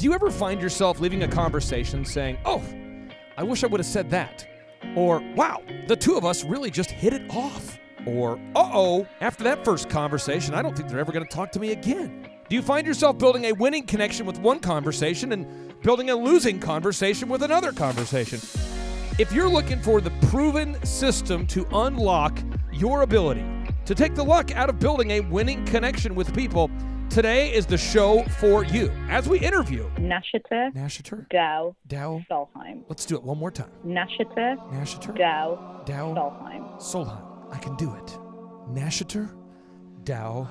Do you ever find yourself leaving a conversation saying, oh, I wish I would have said that? Or, wow, the two of us really just hit it off. Or, uh-oh, after that first conversation, I don't think they're ever going to talk to me again. Do you find yourself building a winning connection with one conversation and building a losing conversation with another conversation? If you're looking for the proven system to unlock your ability to take the luck out of building a winning connection with people, today is the show for you. As we interview Nashater Deu Solheim. Let's do it one more time. Nashater Deu Solheim. I can do it. Nashater Deu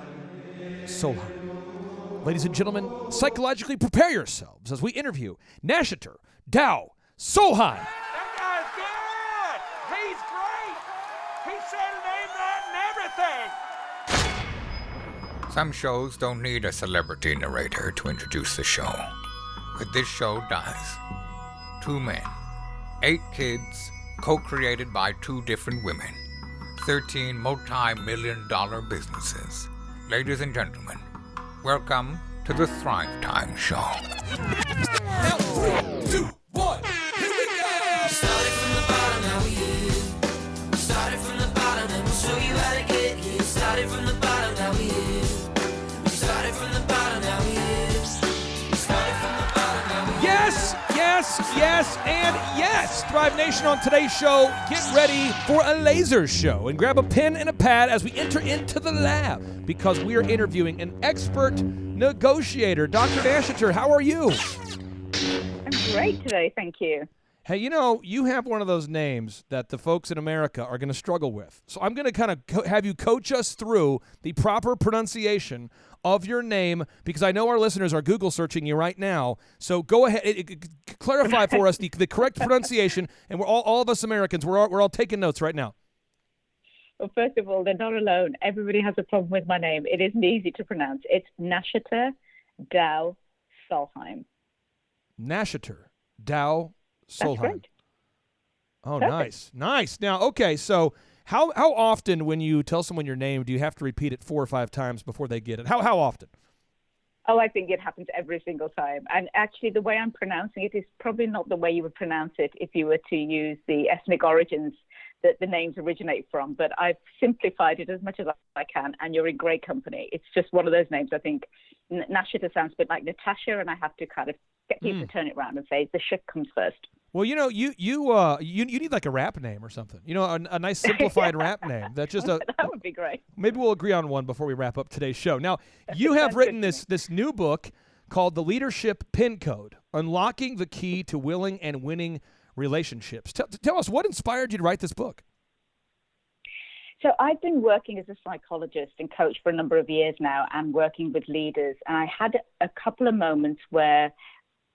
Solheim. Ladies and gentlemen, psychologically prepare yourselves as we interview Nashater Deu Solheim. That guy's good. He's great. He said name that and everything. Some shows don't need a celebrity narrator to introduce the show, but this show does. 2 men, 8 kids, co-created by 2 different women, 13 multi-million-dollar businesses. Ladies and gentlemen, welcome to the Thrive Time Show. Now, 3, 2, 1, here we go! Started from the bottom, now we here. Started from the bottom, and we'll show you how to get here. Started from the bottom, now we here. Started from the bottom, now we here. Started from the bottom, now we here. Yes, and yes! Thrive Nation, on today's show, get ready for a laser show and grab a pen and a pad as we enter into the lab because we are interviewing an expert negotiator. Dr. Nashater, how are you? I'm great today, thank you. Hey, you have one of those names that the folks in America are going to struggle with. So I'm going to kind of have you coach us through the proper pronunciation of your name because I know our listeners are Google searching you right now. So go ahead, clarify for us the correct pronunciation, and we're all of us Americans, we're all taking notes right now. Well, first of all, they're not alone. Everybody has a problem with my name. It isn't easy to pronounce. It's Nashater Deu Solheim. Nashater Deu Solheim. That's great. Oh, Perfect. nice. Now, okay, so how often when you tell someone your name do you have to repeat it 4 or 5 times before they get it? How often? Oh, I think it happens every single time. And actually, the way I'm pronouncing it is probably not the way you would pronounce it if you were to use the ethnic origins that the names originate from. But I've simplified it as much as I can, and you're in great company. It's just one of those names. I think Nashater sounds a bit like Natasha, and I have to kind of get people to turn it around and say the sh comes first. Well, you need like a rap name or something. A nice simplified rap name. That's just That would be great. Maybe we'll agree on one before we wrap up today's show. Now, you have written this new book called The Leadership Pin Code: Unlocking the Key to Willing and Winning Relationships. Tell us what inspired you to write this book. So I've been working as a psychologist and coach for a number of years now and working with leaders. And I had a couple of moments where,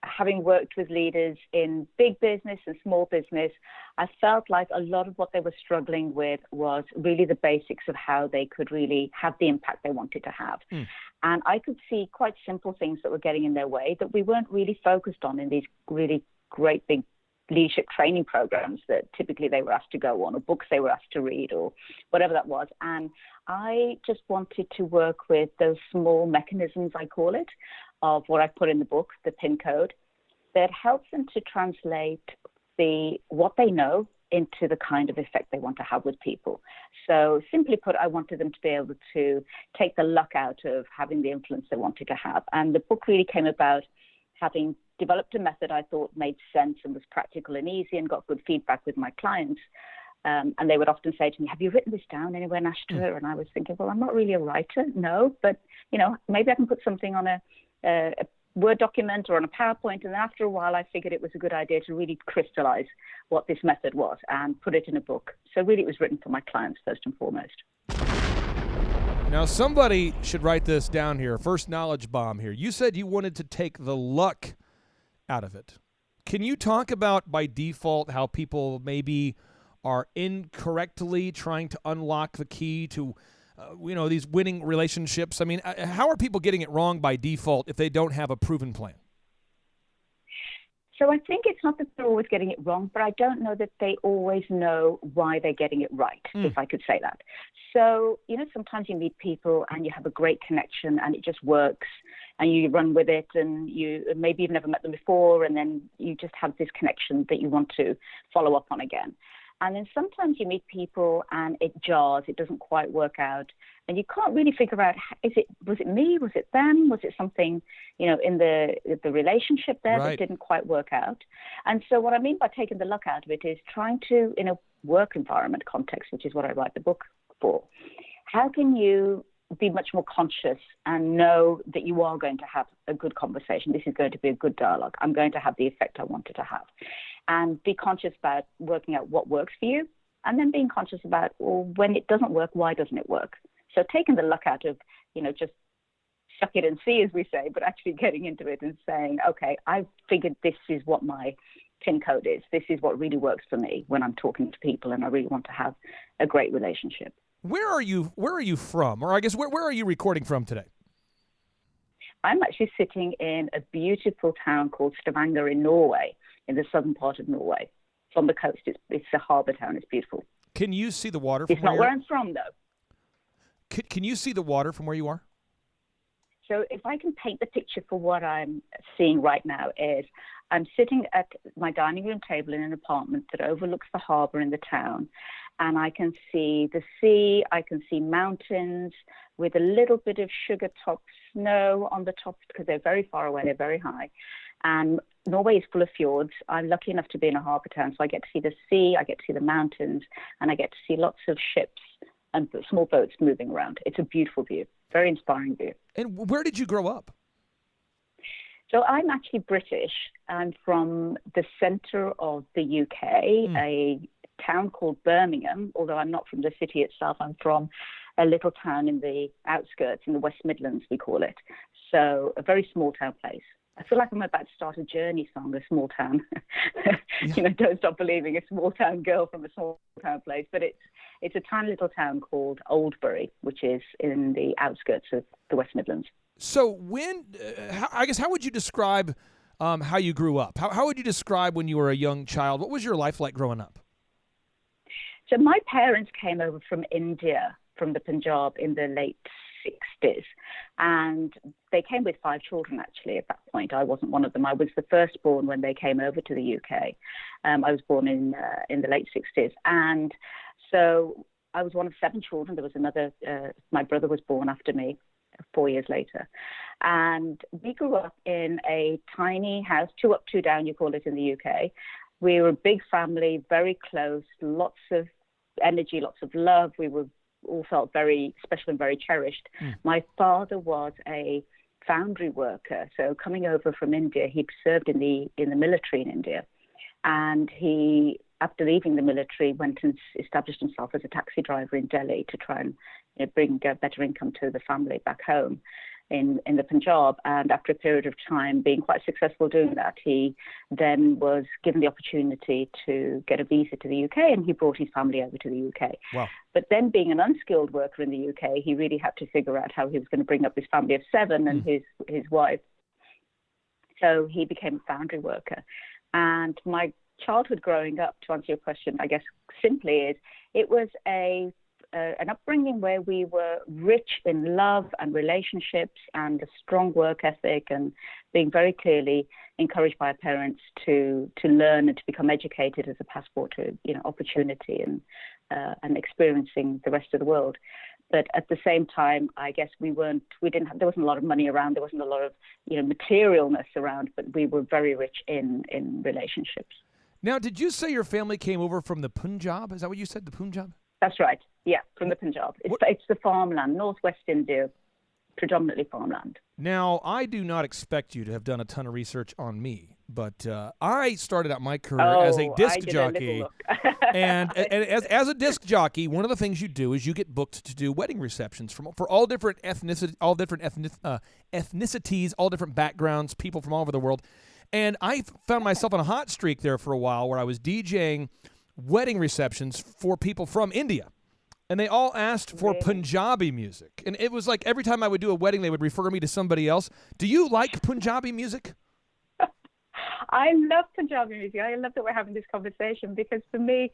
having worked with leaders in big business and small business, I felt like a lot of what they were struggling with was really the basics of how they could really have the impact they wanted to have. And I could see quite simple things that were getting in their way that we weren't really focused on in these really great big leadership training programs that typically they were asked to go on, or books they were asked to read, or whatever that was. And I just wanted to work with those small mechanisms, I call it, of what I put in the book, the PIN code, that helps them to translate what they know into the kind of effect they want to have with people. So simply put, I wanted them to be able to take the luck out of having the influence they wanted to have. And the book really came about having developed a method I thought made sense and was practical and easy and got good feedback with my clients. And they would often say to me, have you written this down anywhere, Nashater? And I was thinking, well, I'm not really a writer, no, but maybe I can put something on a Word document or on a PowerPoint. And then after a while, I figured it was a good idea to really crystallize what this method was and put it in a book. So really it was written for my clients first and foremost. Now, somebody should write this down here. First knowledge bomb here. You said you wanted to take the luck out of it. Can you talk about, by default, how people maybe are incorrectly trying to unlock the key to these winning relationships? I mean, how are people getting it wrong by default if they don't have a proven plan? So I think it's not that they're always getting it wrong, but I don't know that they always know why they're getting it right, if I could say that. So, sometimes you meet people and you have a great connection and it just works. and you run with it, and you maybe you've never met them before, and then you just have this connection that you want to follow up on again. And then sometimes you meet people and it jars, it doesn't quite work out, and you can't really figure out, was it me, was it them, was it something, in the relationship there that didn't quite work out. And so what I mean by taking the luck out of it is trying to, in a work environment context, which is what I write the book for, how can you be much more conscious and know that you are going to have a good conversation. This is going to be a good dialogue. I'm going to have the effect I wanted to have. And be conscious about working out what works for you, and then being conscious about, well, when it doesn't work, why doesn't it work? So taking the luck out of, just suck it and see, as we say, but actually getting into it and saying, okay, I've figured this is what my pin code is. This is what really works for me when I'm talking to people and I really want to have a great relationship. Where are you from? Or I guess, where are you recording from today? I'm actually sitting in a beautiful town called Stavanger in Norway, in the southern part of Norway. It's on the coast. It's a harbour town. It's beautiful. Can you see the water from It's not where I'm from, though. Can you see the water from where you are? So if I can paint the picture for what I'm seeing right now is I'm sitting at my dining room table in an apartment that overlooks the harbour in the town, and I can see the sea, I can see mountains with a little bit of sugar top snow on the top because they're very far away, they're very high. And Norway is full of fjords. I'm lucky enough to be in a harbour town, so I get to see the sea, I get to see the mountains, and I get to see lots of ships and small boats moving around. It's a beautiful view, very inspiring view. And where did you grow up? So I'm actually British. I'm from the centre of the UK, a town called Birmingham, although I'm not from the city itself. I'm from a little town in the outskirts, in the West Midlands, we call it. So a very small town place. I feel like I'm about to start a Journey song, a small town. Don't stop believing, a small town girl from a small town place. But it's a tiny little town called Oldbury, which is in the outskirts of the West Midlands. So how would you describe how you grew up? How would you describe when you were a young child? What was your life like growing up? So my parents came over from India, from the Punjab in the late 60s. And they came with 5 children, actually, at that point. I wasn't one of them. I was the firstborn when they came over to the UK. I was born in the late 60s. And so I was one of 7 children. There was another, my brother was born after me 4 years later. And we grew up in a tiny house, 2 up, 2 down, you call it in the UK. We were a big family, very close, lots of energy, lots of love. We were all felt very special and very cherished. My father was a foundry worker, so coming over from India, he'd served in the military in India, and he, after leaving the military, went and established himself as a taxi driver in Delhi to try and bring better income to the family back home in the Punjab. And after a period of time being quite successful doing that, he then was given the opportunity to get a visa to the UK, and he brought his family over to the UK. Wow. But then being an unskilled worker in the UK, he really had to figure out how he was going to bring up his family of 7 and his wife. So he became a foundry worker. And my childhood growing up, to answer your question, I guess simply is, it was an upbringing where we were rich in love and relationships and a strong work ethic, and being very clearly encouraged by our parents to learn and to become educated as a passport to opportunity and experiencing the rest of the world. But at the same time, I guess there wasn't a lot of money around, there wasn't a lot of materialness around, but we were very rich in relationships. Now, did you say your family came over from the Punjab? Is that what you said, the Punjab? That's right. Yeah, from the Punjab. It's the farmland, northwest India, predominantly farmland. Now, I do not expect you to have done a ton of research on me, but I started out my career as a disc jockey. And as a disc jockey, one of the things you do is you get booked to do wedding receptions for all different ethnicities, all different backgrounds, people from all over the world. And I found myself on a hot streak there for a while where I was DJing wedding receptions for people from India. And they all asked for Punjabi music. And it was like every time I would do a wedding, they would refer me to somebody else. Do you like Punjabi music? I love Punjabi music. I love that we're having this conversation because for me,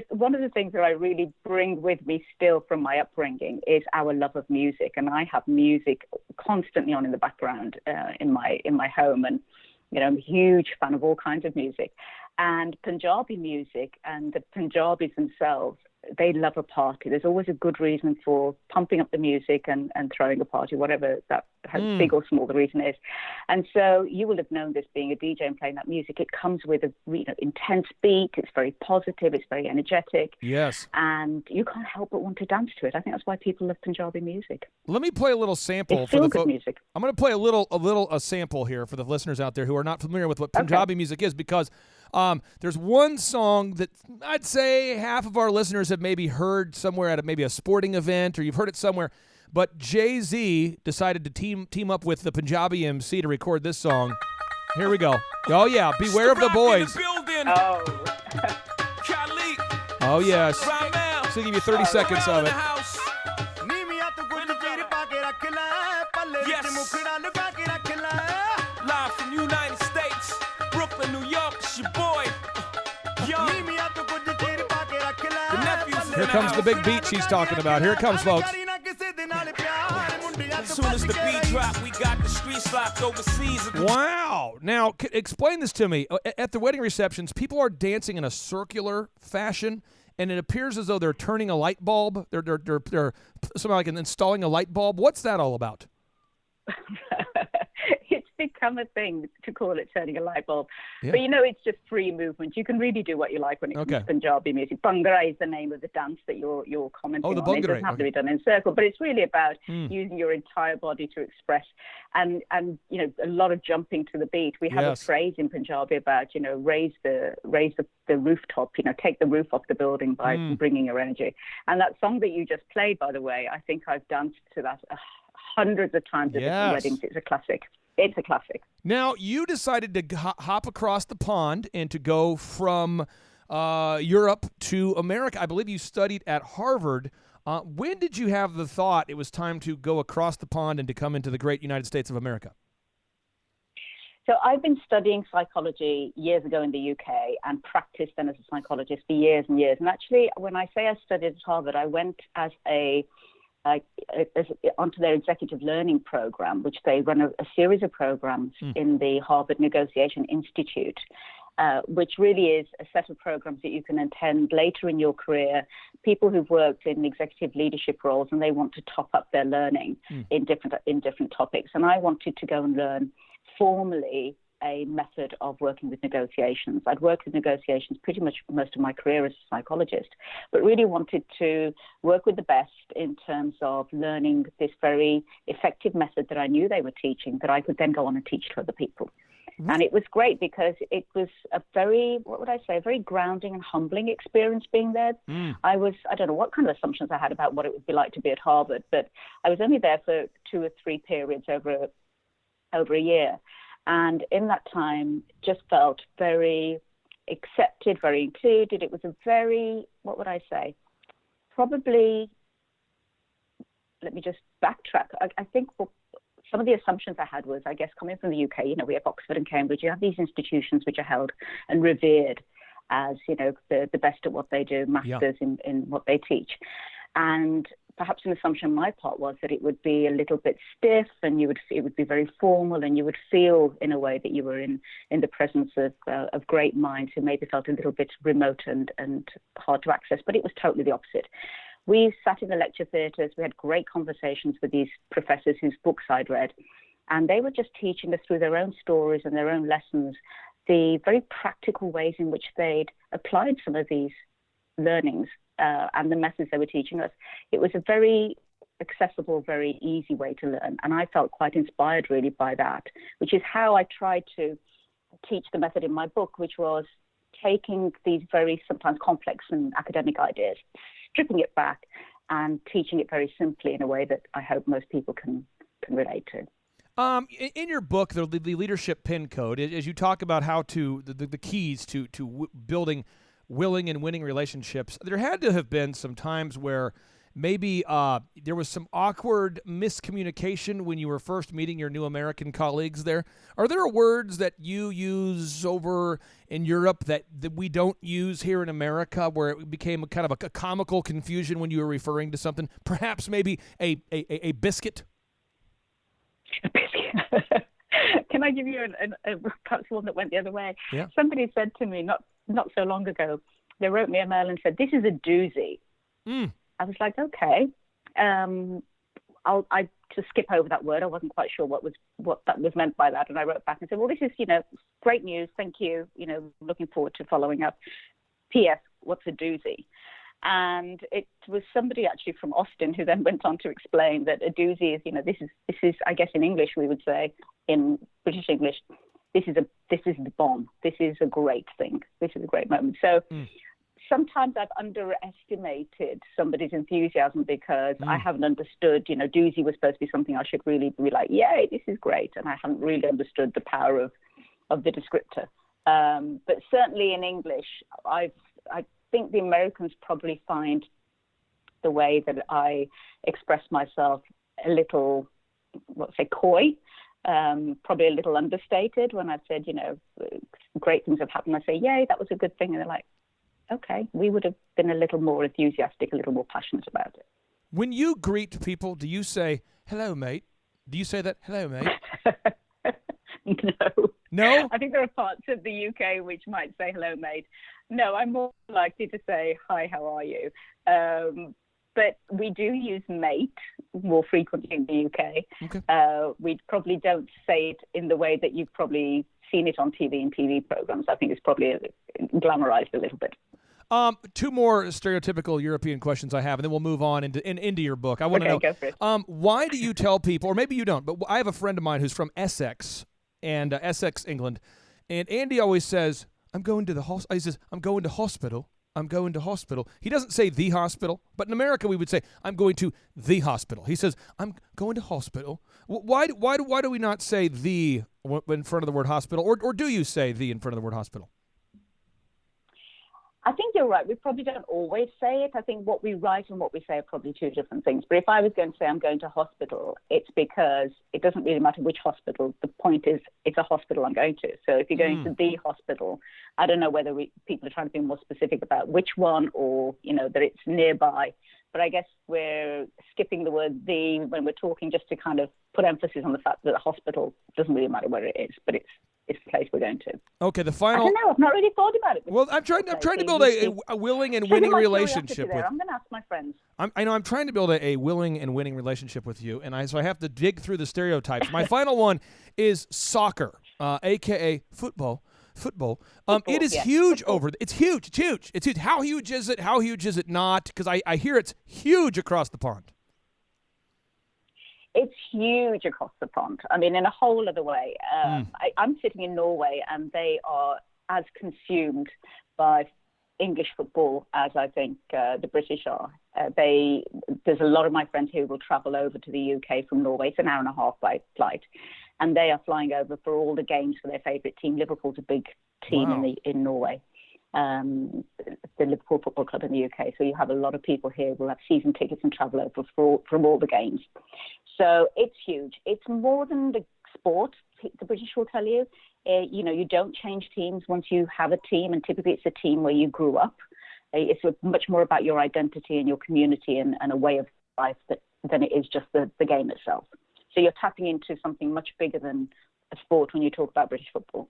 one of the things that I really bring with me still from my upbringing is our love of music, and I have music constantly on in the background in my home, and I'm a huge fan of all kinds of music. And Punjabi music and the Punjabis themselves, they love a party. There's always a good reason for pumping up the music and throwing a party, whatever that, how big or small the reason is. And so you will have known this being a DJ and playing that music. It comes with a intense beat. It's very positive. It's very energetic. Yes. And you can't help but want to dance to it. I think that's why people love Punjabi music. Let me play a little sample it's for the good music. I'm going to play a sample here for the listeners out there who are not familiar with what Punjabi music is, because there's one song that I'd say half of our listeners have maybe heard somewhere at maybe a sporting event, or you've heard it somewhere. But Jay-Z decided to team up with the Punjabi MC to record this song. Here we go. Oh, yeah. Beware of the boys. Oh, yes. So give you 30 seconds of it. Live from United States, Brooklyn, New York, it's your boy. Here comes the big beat she's talking about. Here it comes, folks. As soon as the beat drop, we got the streets locked overseas. Wow. Now, explain this to me. At the wedding receptions, people are dancing in a circular fashion, and it appears as though they're turning a light bulb. They're somehow like installing a light bulb. What's that all about? It's become a thing to call it turning a light bulb. Yeah. But it's just free movement. You can really do what you like when it comes to Punjabi music. Bhangra is the name of the dance that you're commenting on. Bhangra. It doesn't have to be done in a circle, but it's really about using your entire body to express and a lot of jumping to the beat. We have a phrase in Punjabi about raise the rooftop, take the roof off the building by bringing your energy. And that song that you just played, by the way, I think I've danced to that hundreds of times at different weddings. It's a classic. It's a classic. Now, you decided to hop across the pond and to go from Europe to America. I believe you studied at Harvard. When did you have the thought it was time to go across the pond and to come into the great United States of America? So I've been studying psychology years ago in the UK and practiced then as a psychologist for years and years. And actually, when I say I studied at Harvard, I went as onto their executive learning program, which they run a series of programs in the Harvard Negotiation Institute, which really is a set of programs that you can attend later in your career. People who've worked in executive leadership roles and they want to top up their learning in different topics. And I wanted to go and learn formally a method of working with negotiations. I'd worked with negotiations pretty much most of my career as a psychologist, but really wanted to work with the best in terms of learning this very effective method that I knew they were teaching that I could then go on and teach to other people. And it was great because it was a very, a very grounding and humbling experience being there. I don't know what kind of assumptions I had about what it would be like to be at Harvard, but I was only there for 2 or 3 periods over a year. And in that time, just felt very accepted, very included. It was a very, probably, let me just backtrack. I think some of the assumptions I had was, I guess, coming from the UK, we have Oxford and Cambridge, you have these institutions which are held and revered as, the best at what they do, masters in what they teach. And perhaps an assumption on my part was that it would be a little bit stiff and it would be very formal, and you would feel in a way that you were in the presence of great minds who maybe felt a little bit remote and hard to access. But it was totally the opposite. We sat in the lecture theatres, we had great conversations with these professors whose books I'd read, and they were just teaching us through their own stories and their own lessons the very practical ways in which they'd applied some of these learnings and the methods they were teaching us. It was a very accessible, very easy way to learn. And I felt quite inspired really by that, which is how I tried to teach the method in my book, which was taking these very sometimes complex and academic ideas, stripping it back and teaching it very simply in a way that I hope most people can relate to. In your book, the leadership pin code, as you talk about how to the keys to building willing and winning relationships, there had to have been some times where maybe there was some awkward miscommunication when you were first meeting your new American colleagues there. Are there words that you use over in Europe that we don't use here in America, where it became a kind of a comical confusion when you were referring to something? Perhaps maybe a biscuit? A biscuit. Can I give you perhaps one that went the other way? Yeah. Somebody said to me not so long ago, they wrote me a mail and said, "This is a doozy." I was like, okay. I just skip over that word. I wasn't quite sure what that was meant by that. And I wrote back and said, well, this is, great news. Thank you. Looking forward to following up. P.S. What's a doozy? And it was somebody actually from Austin who then went on to explain that a doozy is, this is, I guess in English we would say, in British English, this is the bomb. This is a great thing. This is a great moment. So sometimes I've underestimated somebody's enthusiasm because I haven't understood, doozy was supposed to be something I should really be like, yay, this is great. And I haven't really understood the power of the descriptor. But certainly in English, I think the Americans probably find the way that I express myself a little, coy, probably a little understated. When I've said, great things have happened, I say, yay, that was a good thing. And they're like, okay, we would have been a little more enthusiastic, a little more passionate about it. When you greet people, do you say, hello, mate? Do you say that, hello, mate? No. No? I think there are parts of the UK which might say hello, mate. No, I'm more likely to say, hi, how are you? But we do use mate more frequently in the UK. Okay. We probably don't say it in the way that you've probably seen it on TV and TV programs. I think it's probably glamorized a little bit. Two more stereotypical European questions I have, and then we'll move on into your book. I want to know, go for it. Why do you tell people, or maybe you don't, but I have a friend of mine who's from Essex, and Essex, England, and Andy always says, I'm going to the hospital. He says, I'm going to hospital. I'm going to hospital. He doesn't say the hospital, but in America we would say, I'm going to the hospital. He says, I'm going to hospital. Why do we not say the in front of the word hospital, or do you say the in front of the word hospital? I think you're right. We probably don't always say it. I think what we write and what we say are probably two different things. But if I was going to say I'm going to hospital, it's because it doesn't really matter which hospital. The point is it's a hospital I'm going to. So if you're going to the hospital, I don't know whether people are trying to be more specific about which one or, that it's nearby. But I guess we're skipping the word the when we're talking just to kind of put emphasis on the fact that the hospital doesn't really matter where it is, but it's the place we're going to. Okay, the final. I don't know. I've not really thought about it. Well, I'm trying to build a willing and winning relationship with. I'm going to ask my friends. I know I'm trying to build a willing and winning relationship with you, and so I have to dig through the stereotypes. My final one is soccer, aka football. It is huge over. It's huge. It's huge. It's huge. How huge is it? How huge is it not? Because I hear it's huge across the pond. It's huge across the pond. I mean, in a whole other way. I'm sitting in Norway, and they are as consumed by English football as I think the British are. There's a lot of my friends who will travel over to the UK from Norway. It's an hour and a half by flight. And they are flying over for all the games for their favourite team. Liverpool's a big team in Norway, the Liverpool Football Club in the UK. So you have a lot of people here who will have season tickets and travel over from all the games. So it's huge. It's more than the sport, the British will tell you. You don't change teams once you have a team, and typically it's a team where you grew up. It's much more about your identity and your community and a way of life than it is just the game itself. So you're tapping into something much bigger than a sport when you talk about British football.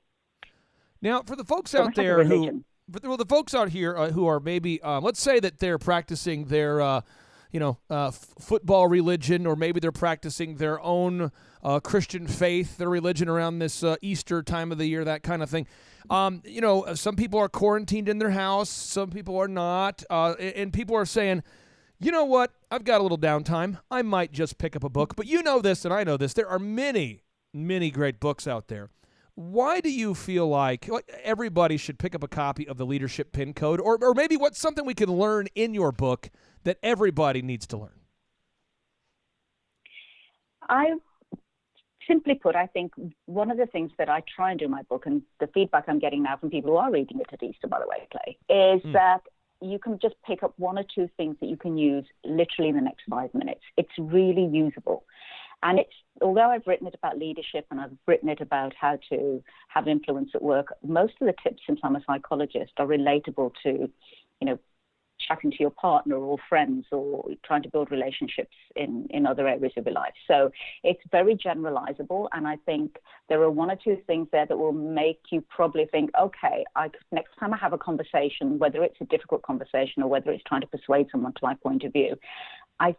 Now, for the folks out there the folks out here who are maybe, let's say that they're practicing their, football religion, or maybe they're practicing their own Christian faith, their religion around this Easter time of the year, that kind of thing. Some people are quarantined in their house, some people are not, and people are saying, you know what? I've got a little downtime. I might just pick up a book. But you know this and I know this. There are many, many great books out there. Why do you feel like everybody should pick up a copy of the Leadership Pin Code? Or maybe what's something we can learn in your book that everybody needs to learn? Simply put, I think one of the things that I try and do in my book, and the feedback I'm getting now from people who are reading it at Easter, by the way, Clay, is that you can just pick up one or two things that you can use literally in the next 5 minutes. It's really usable. And although I've written it about leadership and I've written it about how to have influence at work, most of the tips, since I'm a psychologist, are relatable to, chatting to your partner or friends or trying to build relationships in other areas of your life. So it's very generalizable. And I think there are one or two things there that will make you probably think, okay, next time I have a conversation, whether it's a difficult conversation or whether it's trying to persuade someone to my point of view, I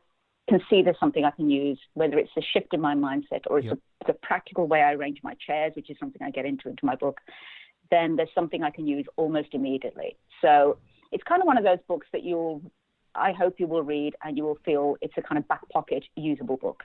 can see there's something I can use, whether it's a shift in my mindset or it's the practical way I arrange my chairs, which is something I get into my book, then there's something I can use almost immediately. So it's kind of one of those books that I hope you will read and you will feel it's a kind of back pocket usable book.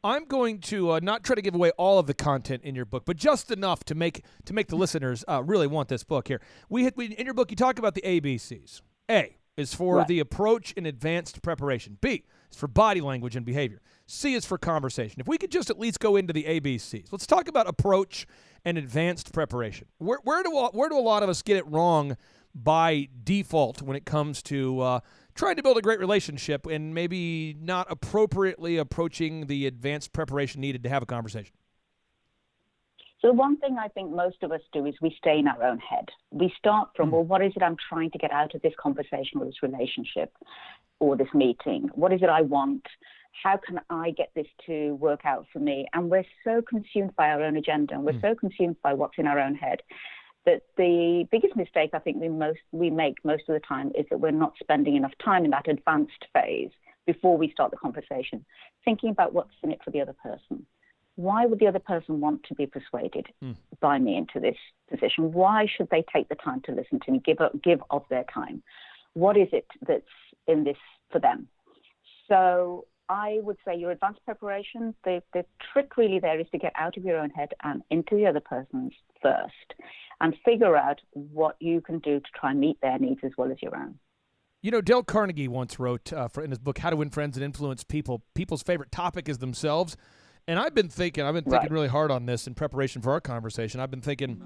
I'm going to not try to give away all of the content in your book, but just enough to make the listeners really want this book here. In your book, you talk about the ABCs. A is for the approach and advanced preparation. B is for body language and behavior. C is for conversation. If we could just at least go into the ABCs. Let's talk about approach and advanced preparation. Where do a lot of us get it wrong by default when it comes to trying to build a great relationship and maybe not appropriately approaching the advanced preparation needed to have a conversation? So one thing I think most of us do is we stay in our own head. We start from, well, what is it I'm trying to get out of this conversation or this relationship or this meeting? What is it I want? How can I get this to work out for me? And we're so consumed by our own agenda and we're so consumed by what's in our own head that the biggest mistake I think we make most of the time is that we're not spending enough time in that advanced phase before we start the conversation, thinking about what's in it for the other person. Why would the other person want to be persuaded by me into this position? Why should they take the time to listen to me, give of their time? What is it that's in this for them? So I would say your advanced preparation, the trick really there is to get out of your own head and into the other person's first and figure out what you can do to try and meet their needs as well as your own. Dale Carnegie once wrote in his book, How to Win Friends and Influence People, people's favorite topic is themselves. And I've been thinking really hard on this in preparation for our conversation. I've been thinking,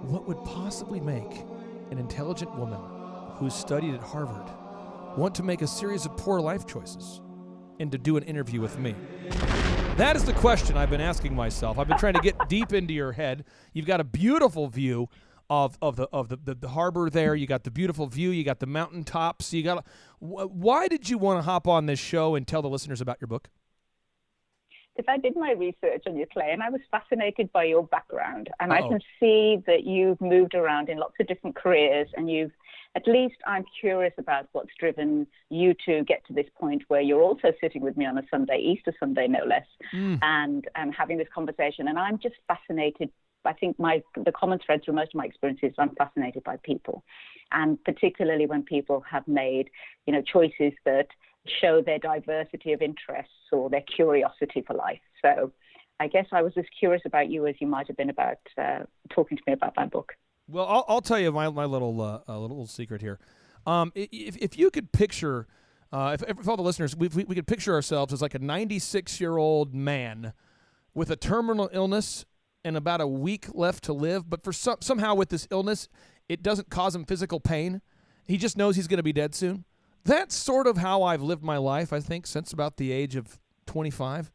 what would possibly make an intelligent woman who's studied at Harvard want to make a series of poor life choices and to do an interview with me? That is the question I've been asking myself. I've been trying to get deep into your head. You've got a beautiful view of the harbor there. You got the beautiful view. You got the mountaintops. Why did you want to hop on this show and tell the listeners about your book? Because I did my research on you, Clay, and I was fascinated by your background. And I can see that you've moved around in lots of different careers, and I'm curious about what's driven you to get to this point where you're also sitting with me on a Sunday, Easter Sunday, no less, and having this conversation. And I'm just fascinated. I think the common thread through most of my experiences, I'm fascinated by people, and particularly when people have made, choices that show their diversity of interests or their curiosity for life. So I guess I was as curious about you as you might have been about talking to me about my book. Well, I'll tell you my little secret here. If you could picture, if all the listeners, we could picture ourselves as like a 96-year-old man with a terminal illness and about a week left to live, but for somehow with this illness, it doesn't cause him physical pain. He just knows he's going to be dead soon. That's sort of how I've lived my life, I think, since about the age of 25.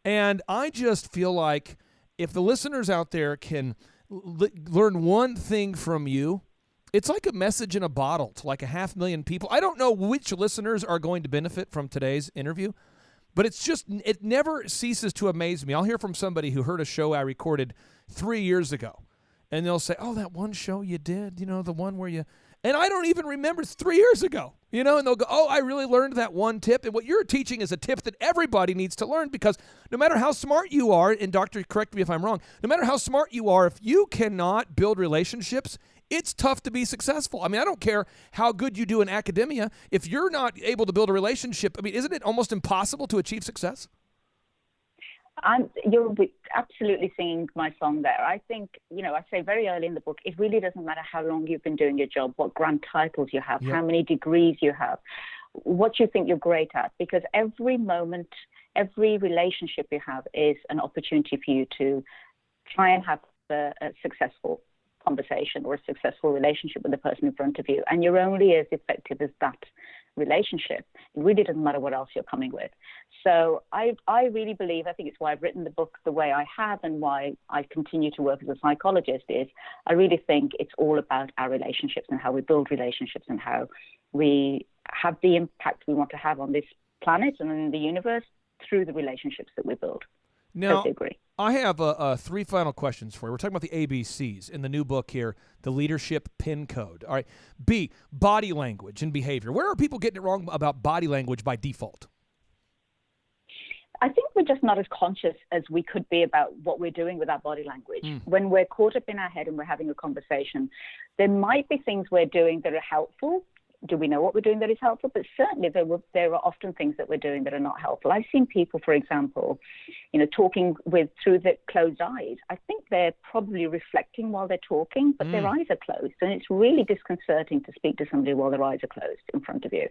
And I just feel like if the listeners out there can learn one thing from you, it's like a message in a bottle to like 500,000 people. I don't know which listeners are going to benefit from today's interview, but it never ceases to amaze me. I'll hear from somebody who heard a show I recorded 3 years ago, and they'll say, oh, that one show you did, the one where you... And I don't even remember, it's 3 years ago, and they'll go, oh, I really learned that one tip. And what you're teaching is a tip that everybody needs to learn, because no matter how smart you are, and doctor, correct me if I'm wrong, no matter how smart you are, if you cannot build relationships, it's tough to be successful. I mean, I don't care how good you do in academia. If you're not able to build a relationship, isn't it almost impossible to achieve success? You're absolutely singing my song there. I think, I say very early in the book, it really doesn't matter how long you've been doing your job, what grand titles you have, how many degrees you have, what you think you're great at, because every moment, every relationship you have is an opportunity for you to try and have a successful conversation or a successful relationship with the person in front of you. And you're only as effective as that relationship. It really doesn't matter what else you're coming with. So I really believe, I think it's why I've written the book the way I have and why I continue to work as a psychologist, is I really think it's all about our relationships and how we build relationships and how we have the impact we want to have on this planet and in the universe through the relationships that we build. Now, totally agree. I have three final questions for you. We're talking about the ABCs in the new book here, the Leadership Pin Code. All right. B, body language and behavior. Where are people getting it wrong about body language by default? I think we're just not as conscious as we could be about what we're doing with our body language. When we're caught up in our head and we're having a conversation, there might be things we're doing that are helpful. Do we know what we're doing that is helpful? But certainly there are often things that we're doing that are not helpful. I've seen people, for example, talking through the closed eyes. I think they're probably reflecting while they're talking, but their eyes are closed. And it's really disconcerting to speak to somebody while their eyes are closed in front of you.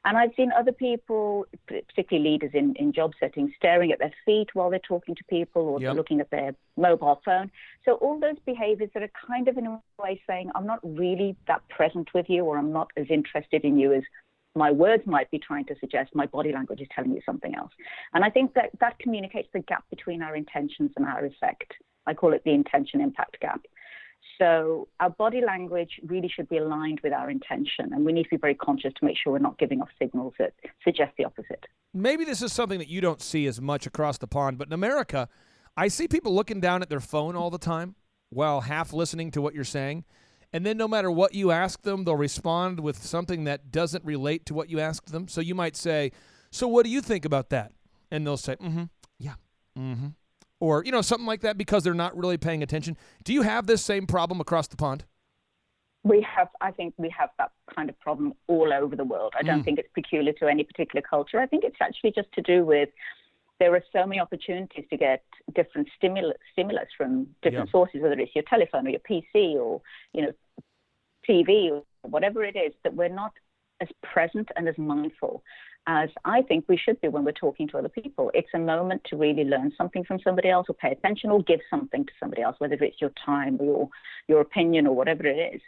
And I've seen other people, particularly leaders in job settings, staring at their feet while they're talking to people, or they're looking at their mobile phone. So all those behaviors that are kind of in a way saying, I'm not really that present with you, or I'm not as interested in you as my words might be trying to suggest, my body language is telling you something else. And I think that communicates the gap between our intentions and our effect. I call it the intention impact gap. So our body language really should be aligned with our intention, and we need to be very conscious to make sure we're not giving off signals that suggest the opposite. Maybe this is something that you don't see as much across the pond, but in America, I see people looking down at their phone all the time while half listening to what you're saying, and then no matter what you ask them, they'll respond with something that doesn't relate to what you asked them. So you might say, so what do you think about that? And they'll say, yeah, or, something like that, because they're not really paying attention. Do you have this same problem across the pond? I think we have that kind of problem all over the world. I don't think it's peculiar to any particular culture. I think it's actually just to do with there are so many opportunities to get different stimulus from different sources, whether it's your telephone or your PC or, TV or whatever it is, that we're not as present and as mindful as I think we should be when we're talking to other people. It's a moment to really learn something from somebody else, or pay attention, or give something to somebody else, whether it's your time or your opinion or whatever it is.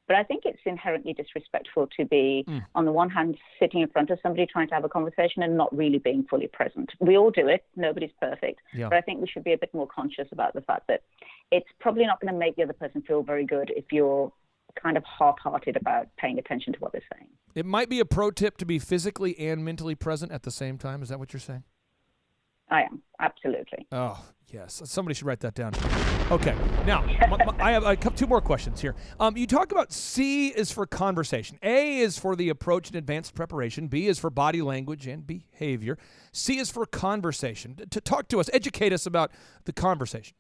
But I think it's inherently disrespectful to be, on the one hand, sitting in front of somebody trying to have a conversation and not really being fully present. We all do it. Nobody's perfect. Yeah. But I think we should be a bit more conscious about the fact that it's probably not going to make the other person feel very good if you're kind of half-hearted about paying attention to what they're saying. It might be a pro tip to be physically and mentally present at the same time. Is that what you're saying? I am, absolutely. Oh, yes. Somebody should write that down. Okay. Now, I have two more questions here. You talk about C is for conversation. A is for the approach and advanced preparation. B is for body language and behavior. C is for conversation. To talk to us, educate us about the conversation.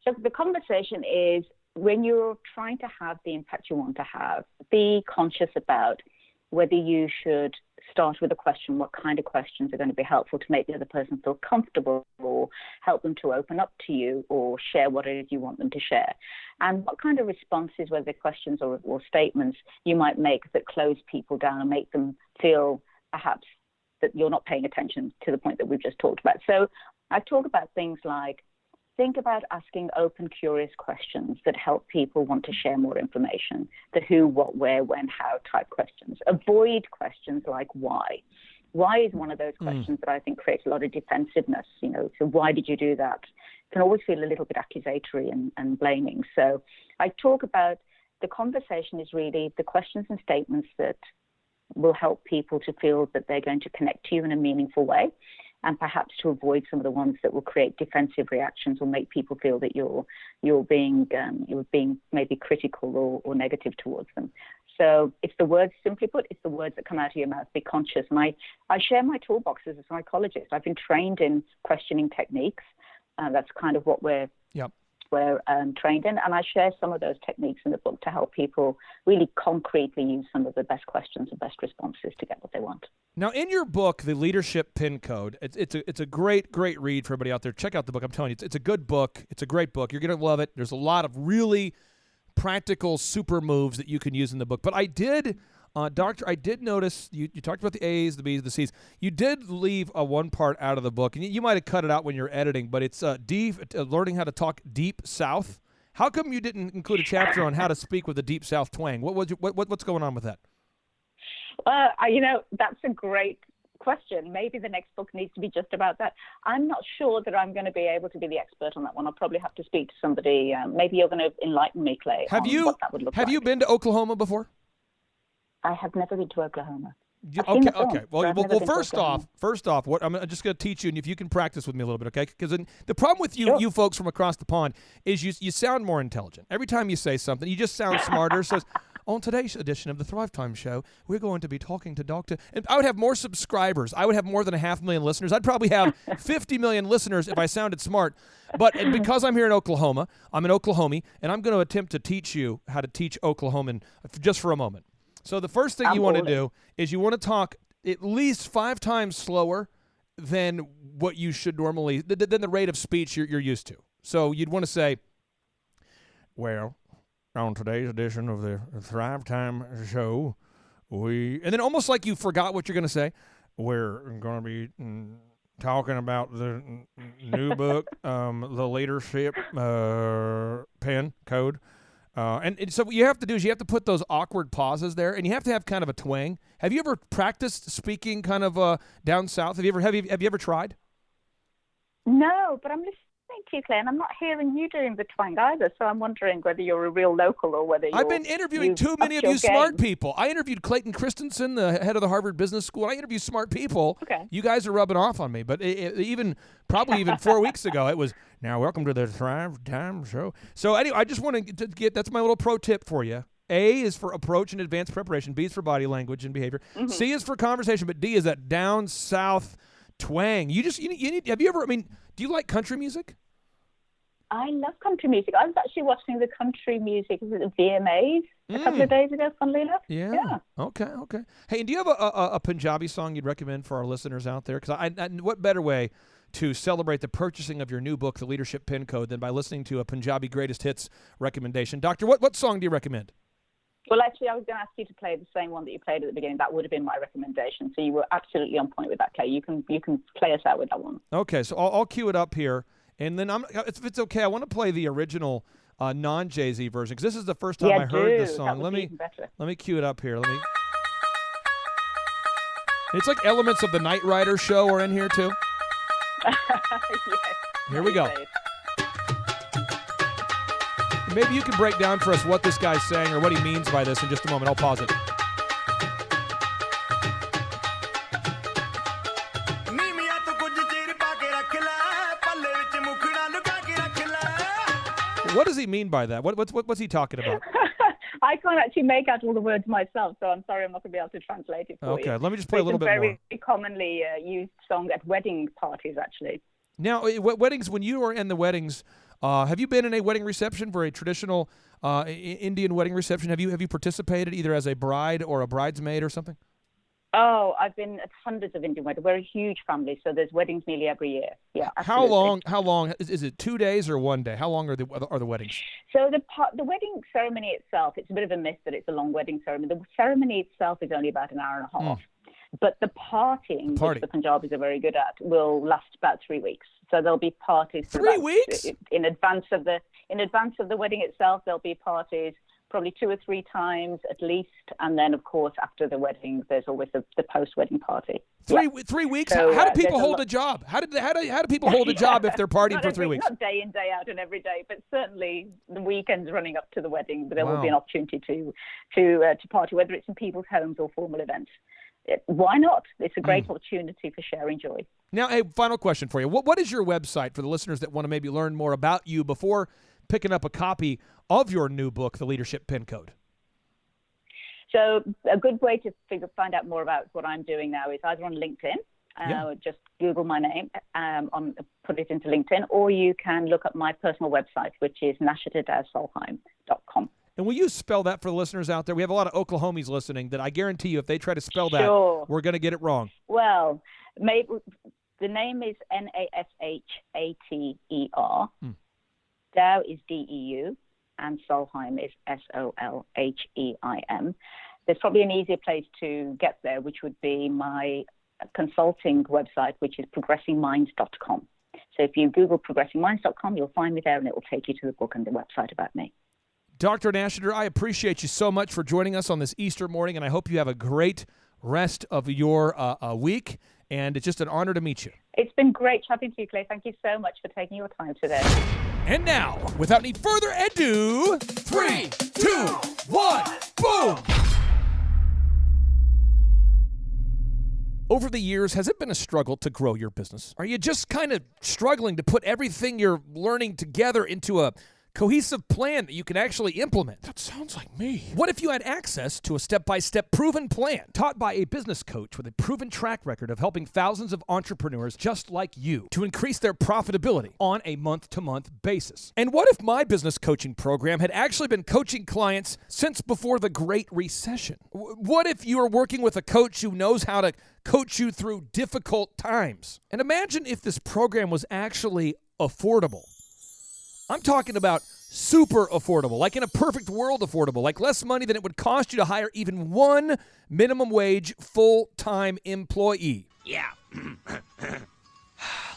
So the conversation is, when you're trying to have the impact you want to have, be conscious about whether you should start with a question, what kind of questions are going to be helpful to make the other person feel comfortable, or help them to open up to you, or share what it is you want them to share. And what kind of responses, whether they're questions or statements, you might make that close people down and make them feel perhaps that you're not paying attention to the point that we've just talked about. So I talk about things like, think about asking open, curious questions that help people want to share more information. The who, what, where, when, how type questions. Avoid questions like why. Why is one of those questions that I think creates a lot of defensiveness. So why did you do that? Can always feel a little bit accusatory and blaming. So I talk about the conversation is really the questions and statements that will help people to feel that they're going to connect to you in a meaningful way, and perhaps to avoid some of the ones that will create defensive reactions or make people feel that you're being maybe critical or negative towards them. So it's the words, simply put, it's the words that come out of your mouth. Be conscious. And I share my toolbox as a psychologist. I've been trained in questioning techniques. That's kind of what we're trained in. And I share some of those techniques in the book to help people really concretely use some of the best questions and best responses to get what they want. Now, in your book, The Leadership Pin Code, it's a great read for everybody out there. Check out the book. I'm telling you, it's a good book. It's a great book. You're going to love it. There's a lot of really practical super moves that you can use in the book. But I did, Doctor, I did notice you talked about the A's, the B's, the C's. You did leave one part out of the book, and you might have cut it out when you're editing, but it's learning how to talk deep south. How come you didn't include a chapter on how to speak with a Deep South twang? What's going on with that? That's a great question. Maybe the next book needs to be just about that. I'm not sure that I'm going to be able to be the expert on that one. I'll probably have to speak to somebody. Maybe you're going to enlighten me, Clay, what that would look like. Have you been to Oklahoma before? I have never been to Oklahoma. Okay. Well, first off, what I'm just going to teach you, and if you can practice with me a little bit, okay? Because the problem with you folks from across the pond is you sound more intelligent. Every time you say something, you just sound smarter. So on today's edition of the Thrive Time Show, we're going to be talking to Dr. And I would have more subscribers. I would have more than 500,000 listeners. I'd probably have 50 million listeners if I sounded smart. But because I'm here in Oklahoma, I'm an Oklahomie, and I'm going to attempt to teach you how to teach Oklahoman just for a moment. So the first thing you want to do is you want to talk at least 5 times slower than what you should normally, than the rate of speech you're used to. So you'd want to say, well, on today's edition of the Thrive Time Show, and then almost like you forgot what you're going to say, we're going to be talking about the new book, the Leadership Pen Code. And so what you have to do is you have to put those awkward pauses there, and you have to have kind of a twang. Have you ever practiced speaking kind of down south? Have you ever tried? No, but I'm listening to you, Clay, and I'm not hearing you doing the twang either. So I'm wondering whether you're a real local or whether I've been interviewing too many of you smart people. I interviewed Clayton Christensen, the head of the Harvard Business School. I interviewed smart people. Okay. You guys are rubbing off on me, but probably even 4 weeks ago, it was, now welcome to the Thrive Time Show. So anyway, I just want to get, that's my little pro tip for you. A is for approach and advanced preparation. B is for body language and behavior. Mm-hmm. C is for conversation, but D is that down south twang. You need, have you ever, do you like country music? I love country music. I was actually watching the country music VMAs a couple of days ago, funnily enough. Yeah. Okay. Hey, and do you have a Punjabi song you'd recommend for our listeners out there? Because what better way to celebrate the purchasing of your new book, The Leadership Pin Code, than by listening to a Punjabi greatest hits recommendation? Doctor, what song do you recommend? Well, actually, I was going to ask you to play the same one that you played at the beginning. That would have been my recommendation. So you were absolutely on point with that, Clay. You can play us out with that one. Okay, so I'll cue it up here. And then, if it's okay, I want to play the original non-Jay-Z version, because this is the first time I heard this song. Let me cue it up here. It's like elements of the Knight Rider show are in here, too. Yes. Here we go. Maybe you can break down for us what this guy's saying or what he means by this in just a moment. I'll pause it. What does he mean by that? What's he talking about? I can't actually make out all the words myself, so I'm sorry I'm not going to be able to translate it for you. Okay, let me just play a little bit more. It's a very commonly used song at wedding parties, actually. Now, weddings, when you are in the weddings, have you been in a wedding reception for a traditional Indian wedding reception? Have you participated either as a bride or a bridesmaid or something? Oh, I've been at hundreds of Indian weddings. We're a huge family, so there's weddings nearly every year. Yeah. Absolutely. How long is it? 2 days or 1 day? How long are the weddings? So the wedding ceremony itself, it's a bit of a myth that it's a long wedding ceremony. The ceremony itself is only about an hour and a half. But the partying, which the Punjabis are very good at, will last about 3 weeks. So there'll be parties. 3 weeks? In advance of the wedding itself, there'll be parties probably 2 or 3 times at least, and then of course after the wedding there's always the post-wedding party. 3 weeks? So, how do people hold a job? How do people hold a job if they're partying for 3 weeks? Not day in, day out and every day, but certainly the weekends running up to the wedding, there will be an opportunity to party, whether it's in people's homes or formal events. Why not? It's a great opportunity for sharing joy. Now, a final question for you. What is your website for the listeners that want to maybe learn more about you before picking up a copy of your new book, The Leadership Pin Code? So a good way to find out more about what I'm doing now is either on LinkedIn, just Google my name, put it into LinkedIn, or you can look up my personal website, which is NashaterDeu.com. And will you spell that for the listeners out there? We have a lot of Oklahomies listening that I guarantee you if they try to spell that, we're going to get it wrong. Well, maybe the name is Nashater. Deu is Deu, and Solheim is Solheim. There's probably an easier place to get there, which would be my consulting website, which is progressingminds.com. So if you Google progressingminds.com, you'll find me there, and it will take you to the book and the website about me. Dr. Nashater, I appreciate you so much for joining us on this Easter morning, and I hope you have a great rest of your week, and it's just an honor to meet you. It's been great chatting to you, Clay. Thank you so much for taking your time today. And now, without any further ado, 3, 2, 1, boom! Over the years, has it been a struggle to grow your business? Are you just kind of struggling to put everything you're learning together into a cohesive plan that you can actually implement? That sounds like me. What if you had access to a step-by-step proven plan taught by a business coach with a proven track record of helping thousands of entrepreneurs just like you to increase their profitability on a month-to-month basis? And what if my business coaching program had actually been coaching clients since before the Great Recession? What if you are working with a coach who knows how to coach you through difficult times? And imagine if this program was actually affordable. I'm talking about super affordable, like in a perfect world affordable, like less money than it would cost you to hire even one minimum wage full-time employee. Yeah.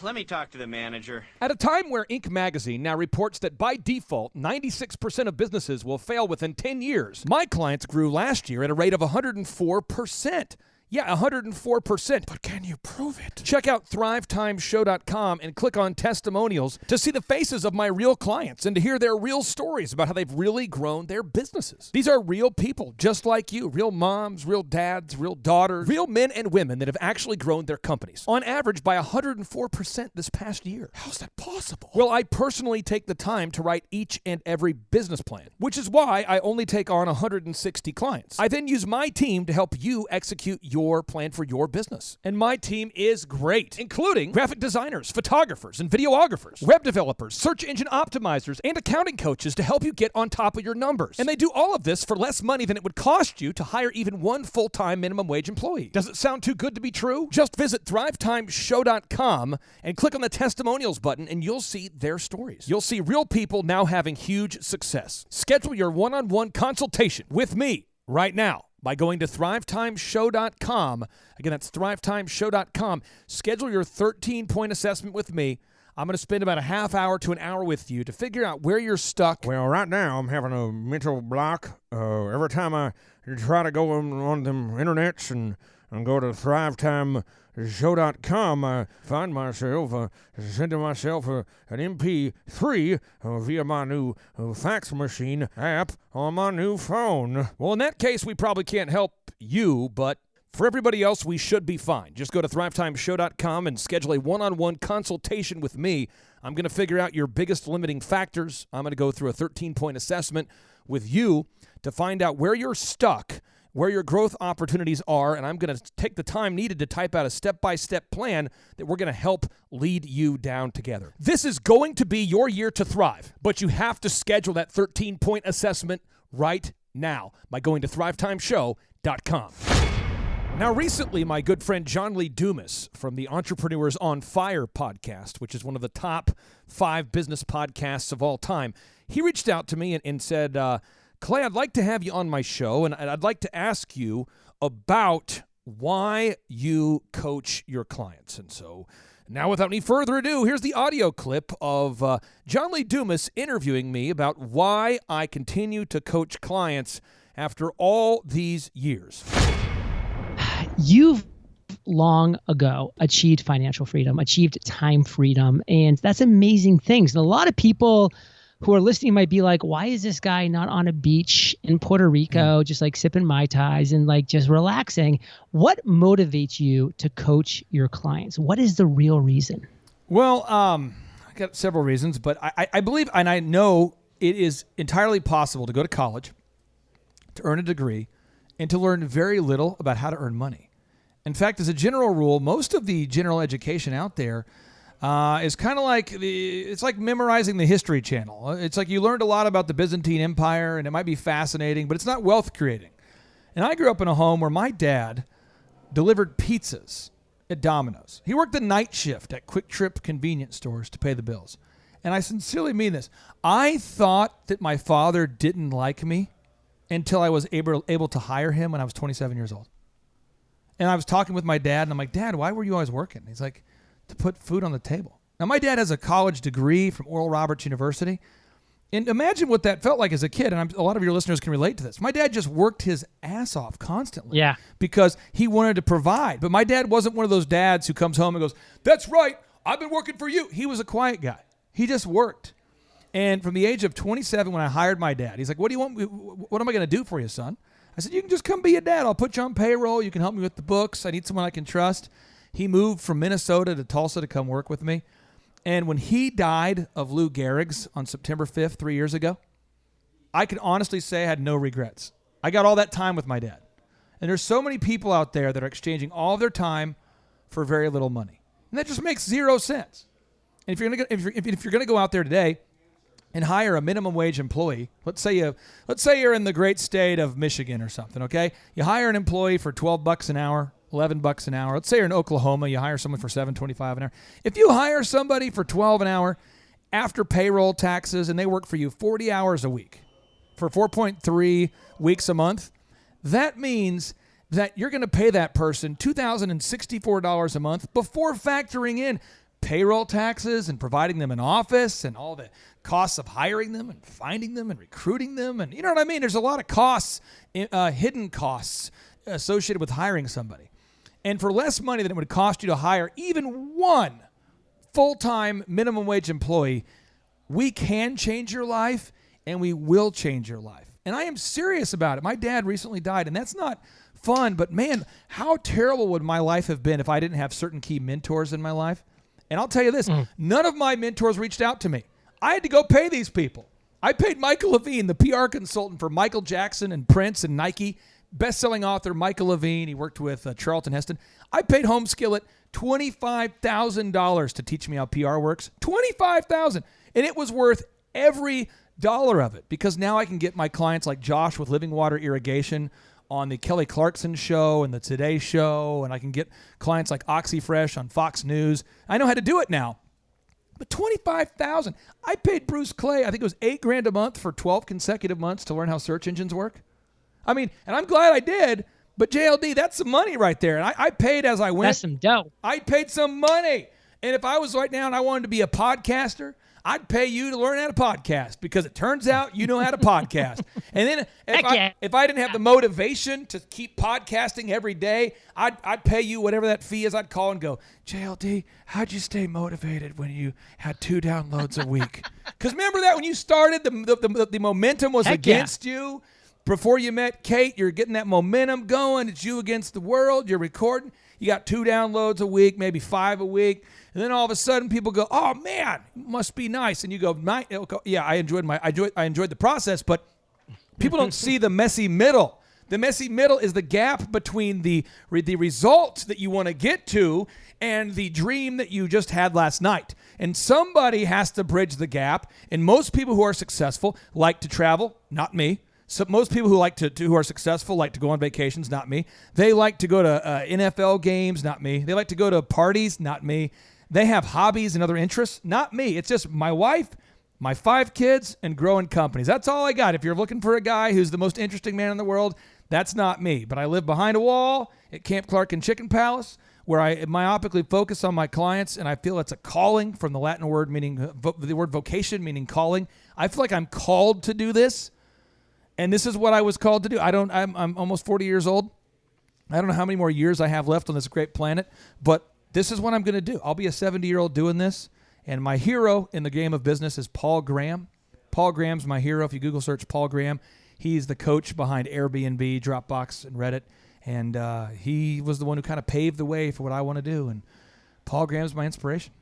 Let me talk to the manager. At a time where Inc. magazine now reports that by default, 96% of businesses will fail within 10 years, my clients grew last year at a rate of 104%. Yeah, 104%. But can you prove it? Check out thrivetimeshow.com and click on testimonials to see the faces of my real clients and to hear their real stories about how they've really grown their businesses. These are real people just like you, real moms, real dads, real daughters, real men and women that have actually grown their companies, on average by 104% this past year. How's that possible? Well, I personally take the time to write each and every business plan, which is why I only take on 160 clients. I then use my team to help you execute your plan for your business. And my team is great, including graphic designers, photographers, and videographers, web developers, search engine optimizers, and accounting coaches to help you get on top of your numbers. And they do all of this for less money than it would cost you to hire even one full-time minimum wage employee. Does it sound too good to be true? Just visit thrivetimeshow.com and click on the testimonials button and you'll see their stories. You'll see real people now having huge success. Schedule your one-on-one consultation with me right now by going to thrivetimeshow.com. Again, that's thrivetimeshow.com. Schedule your 13-point assessment with me. I'm going to spend about a half hour to an hour with you to figure out where you're stuck. Well, right now I'm having a mental block. Every time I try to go on them internets and go to thrivetimeshow.com, I find myself sending myself an MP3 via my new fax machine app on my new phone. Well, in that case, we probably can't help you, but for everybody else, we should be fine. Just go to thrivetimeshow.com and schedule a one-on-one consultation with me. I'm going to figure out your biggest limiting factors. I'm going to go through a 13-point assessment with you to find out where you're stuck, where your growth opportunities are, and I'm going to take the time needed to type out a step-by-step plan that we're going to help lead you down together. This is going to be your year to thrive, but you have to schedule that 13-point assessment right now by going to thrivetimeshow.com. Now, recently, my good friend John Lee Dumas from the Entrepreneurs on Fire podcast, which is one of the top 5 business podcasts of all time, he reached out to me and said, Clay, I'd like to have you on my show, and I'd like to ask you about why you coach your clients. And so now, without any further ado, here's the audio clip of John Lee Dumas interviewing me about why I continue to coach clients after all these years. You've long ago achieved financial freedom, achieved time freedom, and that's amazing things. And a lot of people who are listening might be like, why is this guy not on a beach in Puerto Rico, just like sipping Mai Tais and like just relaxing? What motivates you to coach your clients? What is the real reason? Well, I got several reasons, but I believe and I know it is entirely possible to go to college, to earn a degree, and to learn very little about how to earn money. In fact, as a general rule, most of the general education out there is kind of like it's like memorizing the History Channel. It's like you learned a lot about the Byzantine Empire, and it might be fascinating, but it's not wealth creating. And I grew up in a home where my dad delivered pizzas at Domino's. He worked the night shift at Quick Trip convenience stores to pay the bills. And I sincerely mean this. I thought that my father didn't like me until I was able to hire him when I was 27 years old. And I was talking with my dad, and I'm like, Dad, why were you always working? He's like, to put food on the table. Now, my dad has a college degree from Oral Roberts University. And imagine what that felt like as a kid. And a lot of your listeners can relate to this. My dad just worked his ass off constantly. Yeah. Because he wanted to provide. But my dad wasn't one of those dads who comes home and goes, "That's right, I've been working for you." He was a quiet guy. He just worked. And from the age of 27, when I hired my dad, he's like, "What do you want? What am I going to do for you, son?" I said, "You can just come be a dad. I'll put you on payroll. You can help me with the books. I need someone I can trust." He moved from Minnesota to Tulsa to come work with me. And when he died of Lou Gehrig's on September 5th, 3 years ago, I can honestly say I had no regrets. I got all that time with my dad. And there's so many people out there that are exchanging all of their time for very little money. And that just makes zero sense. And if you're gonna go out there today and hire a minimum wage employee, let's say you're in the great state of Michigan or something, okay? You hire an employee for $12 an hour, $11 an hour. Let's say you're in Oklahoma, you hire someone for $7.25 an hour. If you hire somebody for $12 an hour after payroll taxes and they work for you 40 hours a week for 4.3 weeks a month, that means that you're going to pay that person $2,064 a month before factoring in payroll taxes and providing them an office and all the costs of hiring them and finding them and recruiting them. And you know what I mean? There's a lot of costs, hidden costs associated with hiring somebody. And for less money than it would cost you to hire even one full-time minimum wage employee, we can change your life and we will change your life. And I am serious about it. My dad recently died, and that's not fun, but man, how terrible would my life have been if I didn't have certain key mentors in my life? And I'll tell you this, none of my mentors reached out to me. I had to go pay these people. I paid Michael Levine, the PR consultant for Michael Jackson and Prince and Nike, best-selling author Michael Levine. He worked with Charlton Heston. I paid Home Skillet $25,000 to teach me how PR works. $25,000. And it was worth every dollar of it, because now I can get my clients like Josh with Living Water Irrigation on the Kelly Clarkson show and the Today Show, and I can get clients like OxyFresh on Fox News. I know how to do it now. But $25,000. I paid Bruce Clay, I think it was $8,000 a month for 12 consecutive months to learn how search engines work. I mean, and I'm glad I did, but JLD, that's some money right there. And I paid as I went. That's some dough. I paid some money. And if I was right now and I wanted to be a podcaster, I'd pay you to learn how to podcast, because it turns out you know how to podcast. And then if I didn't have the motivation to keep podcasting every day, I'd pay you whatever that fee is. I'd call and go, JLD, how'd you stay motivated when you had 2 downloads a week? Because remember that when you started, the momentum was against you. Before you met Kate, you're getting that momentum going. It's you against the world. You're recording. You got 2 downloads a week, maybe 5 a week. And then all of a sudden people go, "Oh man, must be nice." And you go, "Yeah, I enjoyed the process," but people don't see the messy middle. The messy middle is the gap between the result that you want to get to and the dream that you just had last night. And somebody has to bridge the gap. And most people who are successful like to travel, not me. So most people who are successful like to go on vacations, not me. They like to go to NFL games, not me. They like to go to parties, not me. They have hobbies and other interests, not me. It's just my wife, my 5 kids, and growing companies. That's all I got. If you're looking for a guy who's the most interesting man in the world, that's not me. But I live behind a wall at Camp Clark and Chicken Palace, where I myopically focus on my clients, and I feel it's a calling from the Latin word meaning the word vocation, meaning calling. I feel like I'm called to do this. And this is what I was called to do. I'm almost 40 years old. I don't know how many more years I have left on this great planet, but this is what I'm going to do. I'll be a 70-year-old doing this. And my hero in the game of business is Paul Graham. Paul Graham's my hero. If you Google search Paul Graham, he's the coach behind Airbnb, Dropbox, and Reddit. And he was the one who kind of paved the way for what I want to do. And Paul Graham's my inspiration.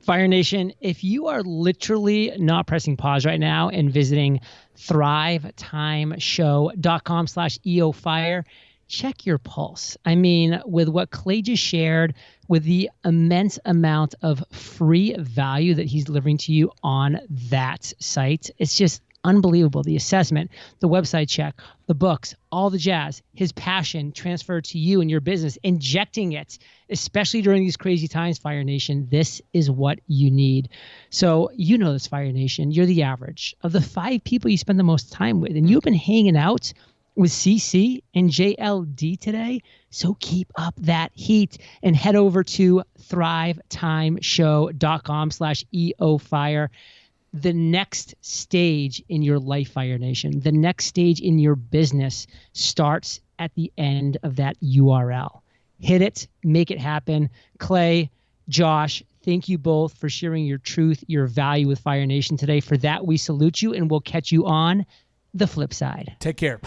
Fire Nation, if you are literally not pressing pause right now and visiting thrivetimeshow.com/EOFire, check your pulse. I mean, with what Clay just shared, with the immense amount of free value that he's delivering to you on that site, it's just unbelievable. The assessment, the website check, the books, all the jazz, his passion transferred to you and your business, injecting it, especially during these crazy times, Fire Nation. This is what you need. So you know this, Fire Nation. You're the average of the 5 people you spend the most time with, and you've been hanging out with CC and JLD today. So keep up that heat and head over to thrivetimeshow.com/EOFire. The next stage in your life, Fire Nation, the next stage in your business starts at the end of that URL. Hit it, make it happen. Clay, Josh, thank you both for sharing your truth, your value with Fire Nation today. For that, we salute you, and we'll catch you on the flip side. Take care.